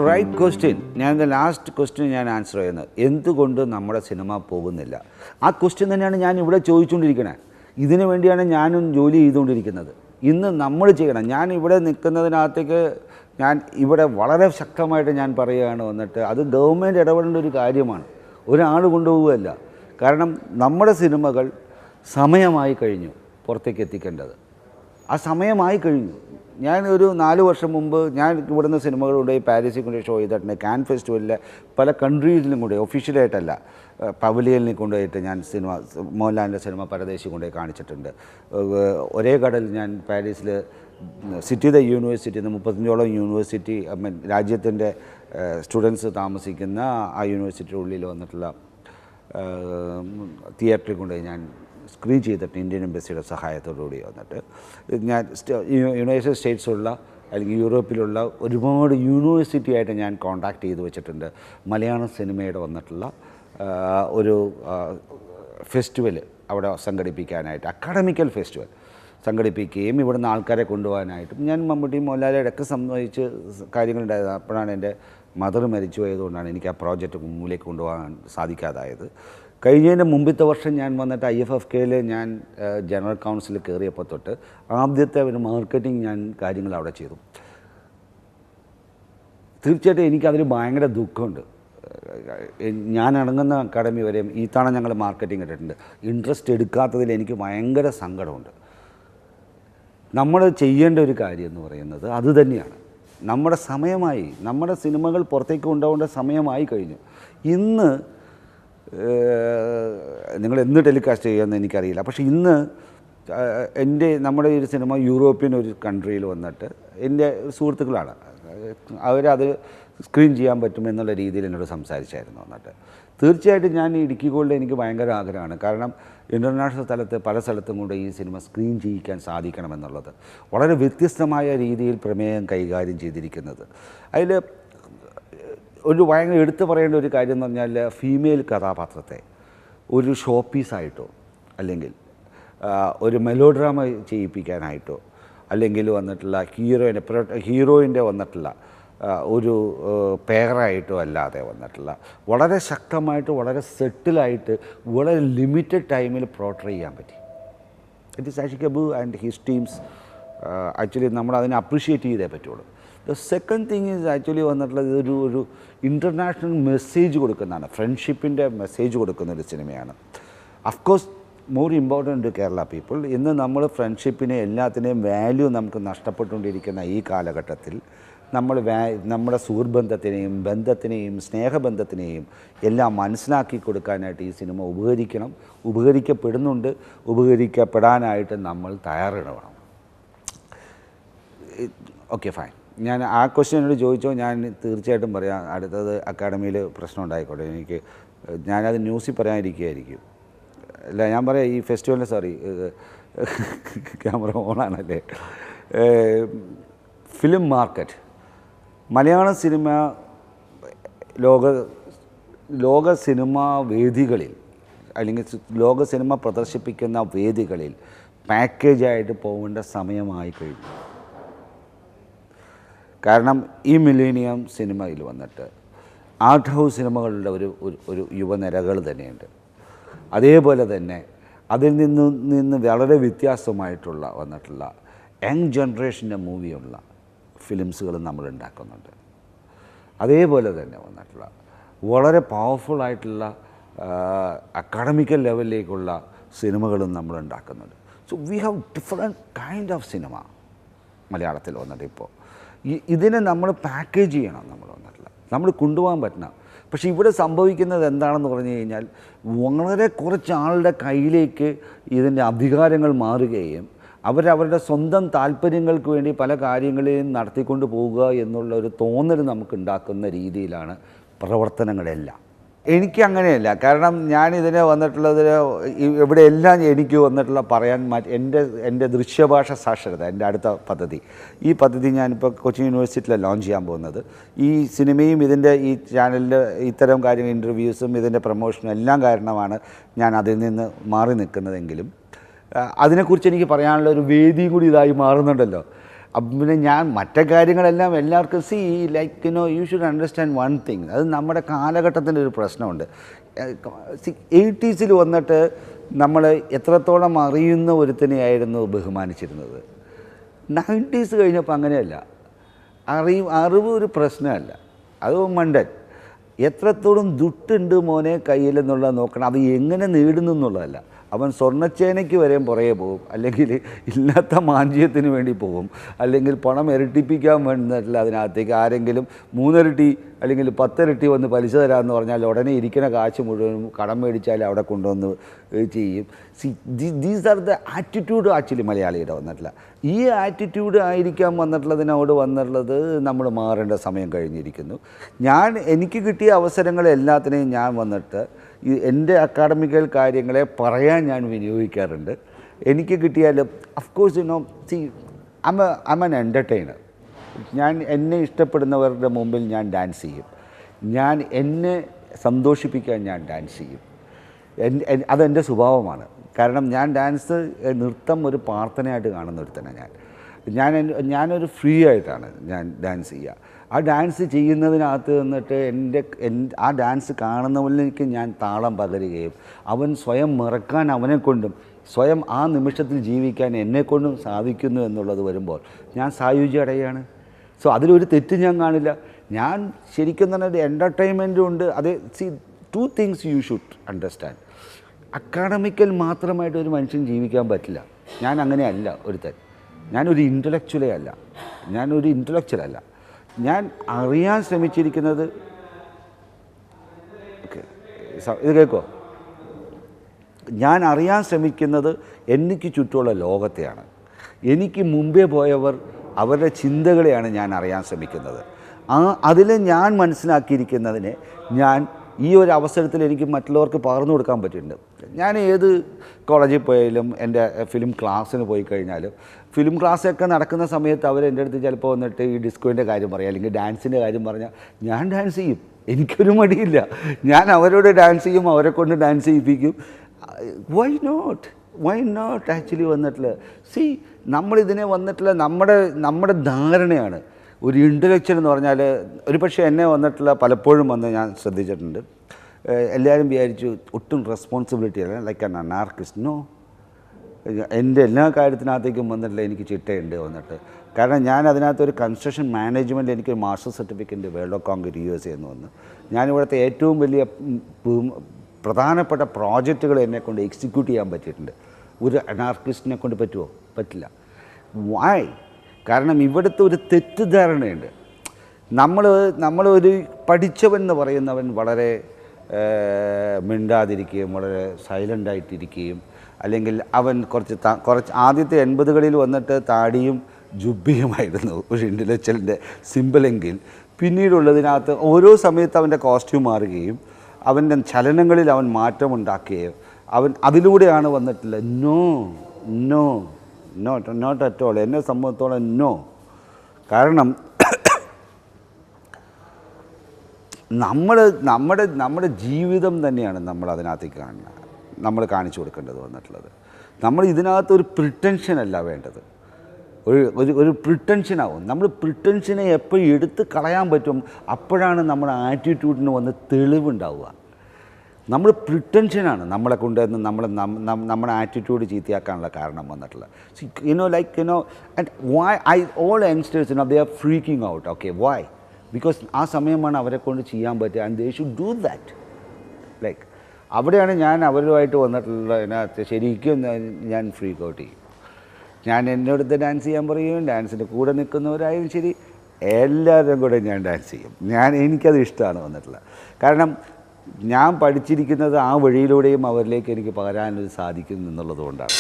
Right question. ഞാൻ last question ഞാൻ answer ചെയ്യുന്നത്, എന്തുകൊണ്ട് നമ്മുടെ സിനിമ പോകുന്നില്ല? ആ ക്വസ്റ്റ്യൻ തന്നെയാണ് ഞാൻ ഇവിടെ ചോദിച്ചുകൊണ്ടിരിക്കുന്നത്. ഇതിനു വേണ്ടിയാണ് ഞാനും ജോലി ചെയ്തുകൊണ്ടിരിക്കുന്നത്. ഇന്ന് നമ്മൾ ചെയ്യണം. ഞാൻ ഇവിടെ നിൽക്കുന്നതിനകത്തേക്ക് ഞാൻ ഇവിടെ വളരെ ശക്തമായിട്ട് ഞാൻ പറയുകയാണ് വന്നിട്ട്, അത് ഗവൺമെൻറ് ഇടപെടേണ്ട ഒരു കാര്യമാണ്, ഒരാൾ കൊണ്ടുപോവുകയല്ല. കാരണം നമ്മുടെ സിനിമകൾ സമയമായി കഴിഞ്ഞു പുറത്തേക്ക് എത്തിക്കേണ്ടത്. ആ സമയമായി കഴിഞ്ഞു. ഞാൻ ഒരു 4 വർഷം മുമ്പ് ഞാൻ ഇവിടുന്ന് സിനിമകൾ കൊണ്ടുപോയി പാരീസിൽ കൊണ്ടുപോയി ഷോ ചെയ്തിട്ടുണ്ട്. കാൻ ഫെസ്റ്റിവലിൽ പല കൺട്രീസിലും കൊണ്ടുപോയി, ഒഫീഷ്യലായിട്ടല്ല, പവലിയനിൽ കൊണ്ടുപോയിട്ട് ഞാൻ സിനിമ, മോഹൻലാലിൻ്റെ സിനിമ പരദേശി കൊണ്ടുപോയി കാണിച്ചിട്ടുണ്ട്. ഒരേ കടൽ ഞാൻ പാരീസിൽ സിറ്റി ദ യൂണിവേഴ്സിറ്റി 35ഓളം യൂണിവേഴ്സിറ്റി, രാജ്യത്തിൻ്റെ സ്റ്റുഡൻസ് താമസിക്കുന്ന ആ യൂണിവേഴ്സിറ്റിയുടെ ഉള്ളിൽ വന്നിട്ടുള്ള തിയേറ്ററിൽ കൊണ്ടുപോയി ഞാൻ സ്ക്രീൻ ചെയ്തിട്ട് ഇന്ത്യൻ എംബസിയുടെ സഹായത്തോടുകൂടി വന്നിട്ട് ഞാൻ യുണൈറ്റഡ് സ്റ്റേറ്റ്സുള്ള അല്ലെങ്കിൽ യൂറോപ്പിലുള്ള ഒരുപാട് യൂണിവേഴ്സിറ്റി ആയിട്ട് ഞാൻ കോൺടാക്റ്റ് ചെയ്ത് വെച്ചിട്ടുണ്ട്. മലയാളം സിനിമയുടെ വന്നിട്ടുള്ള ഒരു ഫെസ്റ്റിവൽ അവിടെ സംഘടിപ്പിക്കാനായിട്ട്, അക്കാഡമിക്കൽ ഫെസ്റ്റിവൽ സംഘടിപ്പിക്കുകയും ഇവിടുന്ന് ആൾക്കാരെ കൊണ്ടുപോകാനായിട്ടും ഞാൻ മമ്മൂട്ടിയും മോഹൻലാലിനൊക്കെ സംബന്ധിച്ച് കാര്യങ്ങളുണ്ടായത്. അപ്പോഴാണ് എൻ്റെ മദർ മരിച്ചു പോയതുകൊണ്ടാണ് എനിക്ക് ആ പ്രോജക്റ്റ് മുമ്പിലേക്ക് കൊണ്ടുപോകാൻ സാധിക്കാതായത്. കഴിഞ്ഞതിൻ്റെ മുമ്പത്തെ വർഷം ഞാൻ വന്നിട്ട് IFFKയിൽ ഞാൻ ജനറൽ കൗൺസിൽ കയറിയപ്പോൾ തൊട്ട് ആദ്യത്തെ ഒരു മാർക്കറ്റിംഗ് ഞാൻ കാര്യങ്ങൾ അവിടെ ചെയ്തു. തീർച്ചയായിട്ടും എനിക്കതിൽ ഭയങ്കര ദുഃഖമുണ്ട്. ഞാൻ ഇറങ്ങുന്ന അക്കാഡമി വരെയും ഈ തവണ ഞങ്ങൾ മാർക്കറ്റിംഗ് ഇട്ടിട്ടുണ്ട്. ഇൻട്രസ്റ്റ് എടുക്കാത്തതിൽ എനിക്ക് ഭയങ്കര സങ്കടമുണ്ട്. നമ്മൾ ചെയ്യേണ്ട ഒരു കാര്യം എന്ന് പറയുന്നത് അതുതന്നെയാണ്. നമ്മുടെ സമയമായി, നമ്മുടെ സിനിമകൾ പുറത്തേക്ക് കൊണ്ടുപോകേണ്ട സമയമായി കഴിഞ്ഞു. ഇന്ന് നിങ്ങൾ എന്ന് ടെലികാസ്റ്റ് ചെയ്യുമെന്ന് എനിക്കറിയില്ല. പക്ഷേ ഇന്ന് നമ്മുടെ ഒരു സിനിമ യൂറോപ്യൻ ഒരു കൺട്രിയിൽ വന്നിട്ട് എൻ്റെ സുഹൃത്തുക്കളാണ്, അവരത് സ്ക്രീൻ ചെയ്യാൻ പറ്റുമെന്നുള്ള രീതിയിൽ എന്നോട് സംസാരിച്ചായിരുന്നു. വന്നിട്ട് തീർച്ചയായിട്ടും ഞാൻ ഇടുക്കി ഗോൾഡ് എനിക്ക് ഭയങ്കര ആഗ്രഹമാണ്. കാരണം ഇൻ്റർനാഷണൽ തലത്ത് പല സ്ഥലത്തും കൊണ്ട് ഈ സിനിമ സ്ക്രീൻ ചെയ്യിക്കാൻ സാധിക്കണമെന്നുള്ളത്. വളരെ വ്യത്യസ്തമായ രീതിയിൽ പ്രമേയം കൈകാര്യം ചെയ്തിരിക്കുന്നത്. അതിൽ ഒരു ഭയങ്കര എടുത്തു പറയേണ്ട ഒരു കാര്യം എന്ന് പറഞ്ഞാൽ, ഫീമെയിൽ കഥാപാത്രത്തെ ഒരു ഷോ പീസായിട്ടോ അല്ലെങ്കിൽ ഒരു മെലോഡ്രാമ ചെയ്യിപ്പിക്കാനായിട്ടോ അല്ലെങ്കിൽ വന്നിട്ടുള്ള ഹീറോയിൻ്റെ വന്നിട്ടുള്ള ഒരു പേരായിട്ടോ അല്ലാതെ വന്നിട്ടുള്ള വളരെ ശക്തമായിട്ട് വളരെ സെറ്റിലായിട്ട് വളരെ ലിമിറ്റഡ് ടൈമിൽ പോർട്രേ ചെയ്യാൻ പറ്റി. It is Aashiq Abu and his teams. Actually നമ്മൾ അതിനെ അപ്രീഷിയേറ്റ് ചെയ്തേ പറ്റുള്ളൂ. The second thing is actually വന്നിട്ടുള്ളത് ഒരു ഇൻ്റർനാഷണൽ മെസ്സേജ് കൊടുക്കുന്നതാണ്, ഫ്രണ്ട്ഷിപ്പിൻ്റെ മെസ്സേജ് കൊടുക്കുന്ന ഒരു സിനിമയാണ്. Of course more important to Kerala people. ഇന്ന് നമ്മൾ ഫ്രണ്ട്ഷിപ്പിനെ എല്ലാത്തിനെയും വാല്യൂ നമുക്ക് നഷ്ടപ്പെട്ടുകൊണ്ടിരിക്കുന്ന ഈ കാലഘട്ടത്തിൽ നമ്മുടെ സുഹൃബന്ധത്തിനെയും ബന്ധത്തിനെയും സ്നേഹബന്ധത്തിനെയും എല്ലാം മനസ്സിലാക്കി കൊടുക്കാനായിട്ട് ഈ സിനിമ ഉപകരിക്കപ്പെടുന്നുണ്ട്. ഉപകരിക്കപ്പെടാനായിട്ട് നമ്മൾ തയ്യാറിടണം. Okay, fine. ഞാൻ ആ ക്വസ്റ്റ്യനോട് ചോദിച്ചോ, ഞാൻ തീർച്ചയായിട്ടും പറയാം. അടുത്തത് അക്കാഡമിയിൽ പ്രശ്നം ഉണ്ടായിക്കോട്ടെ, ഞാനത് ന്യൂസിൽ പറയാനിരിക്കുകയായിരിക്കും. അല്ല, ഞാൻ പറയാം ഈ ഫെസ്റ്റിവലിന്, സോറി ക്യാമറ ഓണാണല്ലേ, ഫിലിം മാർക്കറ്റ്, മലയാളം സിനിമ ലോക സിനിമാ വേദികളിൽ അല്ലെങ്കിൽ ലോക സിനിമ പ്രദർശിപ്പിക്കുന്ന വേദികളിൽ പാക്കേജായിട്ട് പോകേണ്ട സമയമായി കഴിഞ്ഞു. കാരണം ഈ മില്ലേനിയം സിനിമയിൽ വന്നിട്ട് ആർട്ട് ഹൗസ് സിനിമകളുടെ ഒരു യുവനിരകൾ തന്നെയുണ്ട്. അതേപോലെ തന്നെ അതിൽ നിന്ന് വളരെ വ്യത്യാസമായിട്ടുള്ള വന്നിട്ടുള്ള യങ് ജനറേഷൻ്റെ മൂവിയുള്ള ഫിലിംസുകൾ നമ്മൾ ഉണ്ടാക്കുന്നുണ്ട്. അതേപോലെ തന്നെ വന്നിട്ടുള്ള വളരെ പവർഫുള്ളായിട്ടുള്ള അക്കാഡമിക്കൽ ലെവലിലേക്കുള്ള സിനിമകളും നമ്മൾ ഉണ്ടാക്കുന്നുണ്ട്. So we have different kind of cinema മലയാളത്തിൽ വന്നിട്ട് ഇപ്പോൾ ഇതിനെ നമ്മൾ പാക്കേജ് ചെയ്യണം. നമ്മൾ വന്നിട്ടില്ല, നമ്മൾ കൊണ്ടുപോകാൻ പറ്റണം. പക്ഷേ ഇവിടെ സംഭവിക്കുന്നത് എന്താണെന്ന് പറഞ്ഞു കഴിഞ്ഞാൽ, വളരെ കുറച്ച് ആളുടെ കയ്യിലേക്ക് ഇതിൻ്റെ അധികാരങ്ങൾ മാറുകയും അവരവരുടെ സ്വന്തം താല്പര്യങ്ങൾക്ക് വേണ്ടി പല കാര്യങ്ങളെയും നടത്തിക്കൊണ്ട് പോവുക എന്നുള്ള ഒരു തോന്നൽ നമുക്കുണ്ടാക്കുന്ന രീതിയിലാണ് പ്രവർത്തനങ്ങളെല്ലാം. എനിക്ക് അങ്ങനെയല്ല. കാരണം ഞാനിതിന് വന്നിട്ടുള്ളതിന് ഇവിടെ എല്ലാം എനിക്ക് വന്നിട്ടുള്ള പറയാൻ എൻ്റെ ദൃശ്യഭാഷ സാക്ഷരത എൻ്റെ അടുത്ത പദ്ധതി. ഈ പദ്ധതി ഞാനിപ്പോൾ കൊച്ചിൻ യൂണിവേഴ്സിറ്റിയിലാണ് ലോഞ്ച് ചെയ്യാൻ പോകുന്നത്. ഈ സിനിമയും ഇതിൻ്റെ ഈ ചാനലിൻ്റെ ഇത്തരം കാര്യങ്ങൾ ഇൻ്റർവ്യൂസും ഇതിൻ്റെ പ്രൊമോഷനും എല്ലാം കാരണമാണ് ഞാൻ അതിൽ നിന്ന് മാറി നിൽക്കുന്നതെങ്കിലും അതിനെക്കുറിച്ച് എനിക്ക് പറയാനുള്ള ഒരു വേദിയും കൂടി ഇതായി മാറുന്നുണ്ടല്ലോ. അപ്പം പിന്നെ ഞാൻ മറ്റേ കാര്യങ്ങളെല്ലാം എല്ലാവർക്കും like you should understand one thing. അത് നമ്മുടെ കാലഘട്ടത്തിൻ്റെ ഒരു പ്രശ്നമുണ്ട്. 80s വന്നിട്ട് നമ്മൾ എത്രത്തോളം അറിയുന്ന ഒരുത്തനെയായിരുന്നു ബഹുമാനിച്ചിരുന്നത്. 90s കഴിഞ്ഞപ്പോൾ അങ്ങനെയല്ല. അറിവ് ഒരു പ്രശ്നമല്ല, അത് മണ്ടൻ. എത്രത്തോളം ദുട്ടുണ്ട് മോനെ കയ്യിലെന്നുള്ളത് നോക്കണം. അത് എങ്ങനെ നേടുന്നു എന്നുള്ളതല്ല. അവൻ സ്വർണ്ണച്ചേനയ്ക്ക് വരെ പുറകെ പോകും, അല്ലെങ്കിൽ ഇല്ലാത്ത മാഞ്ചിയത്തിന് വേണ്ടി പോകും, അല്ലെങ്കിൽ പണം ഇരട്ടിപ്പിക്കാൻ വേണ്ടിയിട്ടില്ല. അതിനകത്തേക്ക് ആരെങ്കിലും 3 ഇരട്ടി അല്ലെങ്കിൽ 10 ഇരട്ടി വന്ന് പലിശ തരാമെന്ന് പറഞ്ഞാൽ ഉടനെ ഇരിക്കുന്ന കാശ് മുഴുവനും കടം മേടിച്ചാൽ അവിടെ കൊണ്ടുവന്ന് ചെയ്യും. These are the attitude actually മലയാളിയുടെ വന്നിട്ടില്ല. ഈ ആറ്റിറ്റ്യൂഡ് ആയിരിക്കാം വന്നിട്ടുള്ളതിനോട് വന്നിട്ടുള്ളത് നമ്മൾ മാറേണ്ട സമയം കഴിഞ്ഞിരിക്കുന്നു. എനിക്ക് കിട്ടിയ അവസരങ്ങളെല്ലാത്തിനെയും ഞാൻ വന്നിട്ട് എൻ്റെ അക്കാഡമിക്കൽ കാര്യങ്ങളെ പറയാൻ ഞാൻ വിനിയോഗിക്കാറുണ്ട്. എനിക്ക് കിട്ടിയാലും of course I am an entertainer. എന്നെ ഇഷ്ടപ്പെടുന്നവരുടെ മുമ്പിൽ ഞാൻ ഡാൻസ് ചെയ്യും. എന്നെ സന്തോഷിപ്പിക്കാൻ ഞാൻ ഡാൻസ് ചെയ്യും. അതെൻ്റെ സ്വഭാവമാണ്. കാരണം ഞാൻ നൃത്തം ഒരു പ്രാർത്ഥനയായിട്ട് കാണുന്ന ഒരുത്തനാണ് ഞാനൊരു ഫ്രീ ആയിട്ടാണ് ഞാൻ ഡാൻസ് ചെയ്യുക. ആ ഡാൻസ് ചെയ്യുന്നതിനകത്ത് നിന്നിട്ട് ആ ഡാൻസ് കാണുന്നവനിലേക്ക് ഞാൻ താളം പകരുകയും അവൻ സ്വയം മറക്കാൻ അവനെക്കൊണ്ടും സ്വയം ആ നിമിഷത്തിൽ ജീവിക്കാൻ എന്നെക്കൊണ്ടും സാധിക്കുന്നു എന്നുള്ളത് വരുമ്പോൾ ഞാൻ സായുജ്യം അടയുകയാണ്. സോ അതിലൊരു തെറ്റ് ഞാൻ കാണില്ല. ഞാൻ ശരിക്കും തന്നെ ഒരു എൻ്റർടൈൻമെൻറ്റും ഉണ്ട്. അത് two things you should understand. Academical മാത്രമായിട്ട് ഒരു മനുഷ്യൻ ജീവിക്കാൻ പറ്റില്ല. ഞാൻ അങ്ങനെയല്ല ഒരുത്തൻ. ഞാനൊരു ഇൻ്റലക്ച്വലേ അല്ല. ഞാൻ അറിയാൻ ശ്രമിച്ചിരിക്കുന്നത് ഇത് കേൾക്കോ, ഞാൻ അറിയാൻ ശ്രമിക്കുന്നത് എനിക്ക് ചുറ്റുമുള്ള ലോകത്തെയാണ്. എനിക്ക് മുമ്പേ പോയവർ അവരുടെ ചിന്തകളെയാണ് ഞാൻ അറിയാൻ ശ്രമിക്കുന്നത്. അതിൽ ഞാൻ മനസ്സിലാക്കിയിരിക്കുന്നതിനെ ഈ ഒരു അവസരത്തിൽ എനിക്ക് മറ്റുള്ളവർക്ക് പകർന്നു കൊടുക്കാൻ പറ്റിയിട്ടുണ്ട്. ഞാൻ ഏത് കോളേജിൽ പോയാലും എൻ്റെ ഫിലിം ക്ലാസ്സിന് പോയി കഴിഞ്ഞാലും ഫിലിം ക്ലാസ്സൊക്കെ നടക്കുന്ന സമയത്ത് അവർ എൻ്റെ അടുത്ത് ചിലപ്പോൾ വന്നിട്ട് ഈ ഡിസ്കോൻ്റെ കാര്യം പറയാം, അല്ലെങ്കിൽ ഡാൻസിൻ്റെ കാര്യം പറഞ്ഞാൽ ഞാൻ ഡാൻസ് ചെയ്യും. എനിക്കൊരു മടിയില്ല. ഞാൻ അവരോട് ഡാൻസ് ചെയ്യും, അവരെ കൊണ്ട് ഡാൻസ് ചെയ്യിപ്പിക്കും. വൈ നോട്ട് ആക്ച്വലി വന്നിട്ടുള്ള നമ്മളിതിനെ വന്നിട്ടുള്ള നമ്മുടെ ധാരണയാണ്. ഒരു ഇൻ്റലക്ച്വൽ എന്ന് പറഞ്ഞാൽ ഒരു പക്ഷേ എന്നെ വന്നിട്ടുള്ള പലപ്പോഴും വന്ന് ഞാൻ ശ്രദ്ധിച്ചിട്ടുണ്ട്. എല്ലാവരും വിചാരിച്ചു ഒട്ടും റെസ്പോൺസിബിലിറ്റി അല്ല, ലൈക്ക് ആൻ അനാർക്കിസ്റ്റ്. നോ, എൻ്റെ എല്ലാ കാര്യത്തിനകത്തേക്കും വന്നിട്ടില്ല എനിക്ക് ചിട്ടയുണ്ട് വന്നിട്ട്. കാരണം ഞാൻ അതിനകത്തൊരു കൺസ്ട്രക്ഷൻ മാനേജ്മെൻറ്റ് എനിക്കൊരു master certificate world of concrete USA എന്ന് വന്നു. ഞാനിവിടുത്തെ ഏറ്റവും വലിയ പ്രധാനപ്പെട്ട പ്രോജക്റ്റുകൾ എന്നെക്കൊണ്ട് എക്സിക്യൂട്ട് ചെയ്യാൻ പറ്റിയിട്ടുണ്ട്. ഒരു അനാർക്കിസ്റ്റിനെ കൊണ്ട് പറ്റുമോ? പറ്റില്ല. വൈ? കാരണം ഇവിടുത്തെ ഒരു തെറ്റിദ്ധാരണയുണ്ട്. നമ്മളൊരു പഠിച്ചവൻ എന്ന് പറയുന്നവൻ വളരെ മിണ്ടാതിരിക്കുകയും വളരെ സൈലൻ്റായിട്ടിരിക്കുകയും, അല്ലെങ്കിൽ അവൻ കുറച്ച് ആദ്യത്തെ 80കളിൽ വന്നിട്ട് താടിയും ജുബ്ബിയുമായിരുന്നു ഒരു ഇൻ്റലക്ച്വലിൻ്റെ സിമ്പിളെങ്കിൽ, പിന്നീടുള്ളതിനകത്ത് ഓരോ സമയത്ത് അവൻ്റെ കോസ്റ്റ്യൂം മാറുകയും അവൻ്റെ ചലനങ്ങളിൽ അവൻ മാറ്റമുണ്ടാക്കുകയും അതിലൂടെയാണ് വന്നിട്ടുള്ളത്. Not at all. എന്നെ സംബന്ധിച്ചോളം നോ. കാരണം നമ്മുടെ ജീവിതം തന്നെയാണ് നമ്മൾ അതിനകത്തേക്ക് കാണുന്നത്, നമ്മൾ കാണിച്ചു കൊടുക്കേണ്ടത് വന്നിട്ടുള്ളത്. നമ്മൾ ഇതിനകത്തൊരു പ്രിട്ടൻഷനല്ല വേണ്ടത്. ഒരു പ്രിട്ടൻഷനാവും. നമ്മൾ പ്രിട്ടൻഷനെ എപ്പോഴും എടുത്ത് കളയാൻ പറ്റും, അപ്പോഴാണ് നമ്മുടെ ആറ്റിറ്റ്യൂഡിന് വന്ന് തെളിവുണ്ടാവുക. നമ്മൾ പ്രിട്ടൻഷനാണ് നമ്മളെ കൊണ്ട് നമ്മുടെ ആറ്റിറ്റ്യൂഡ് ചീത്തയാക്കാനുള്ള കാരണം വന്നിട്ടുള്ളത്. And why all youngsters they are freaking out. Okay, why? Because ആ സമയമാണ് അവരെ കൊണ്ട് ചെയ്യാൻ പറ്റുക. And they should do that. Like അവിടെയാണ് ഞാൻ അവരുമായിട്ട് വന്നിട്ടുള്ള അതിനകത്ത് ശരിക്കും ഞാൻ ഫ്രീക്ക് ഔട്ട് ചെയ്യും. ഞാൻ എന്നോടത്ത് ഡാൻസ് ചെയ്യാൻ പറയും. ഡാൻസിൻ്റെ കൂടെ നിൽക്കുന്നവരായാലും ശരി, എല്ലാവരും കൂടെ ഞാൻ ഡാൻസ് ചെയ്യും. എനിക്കത് ഇഷ്ടമാണ് വന്നിട്ടുള്ളത്. കാരണം ഞാൻ പഠിച്ചിരിക്കുന്നത് ആ വഴിയിലൂടെയും അവരിലേക്ക് എനിക്ക് പകരാനത് സാധിക്കും എന്നുള്ളത് കൊണ്ടാണ്.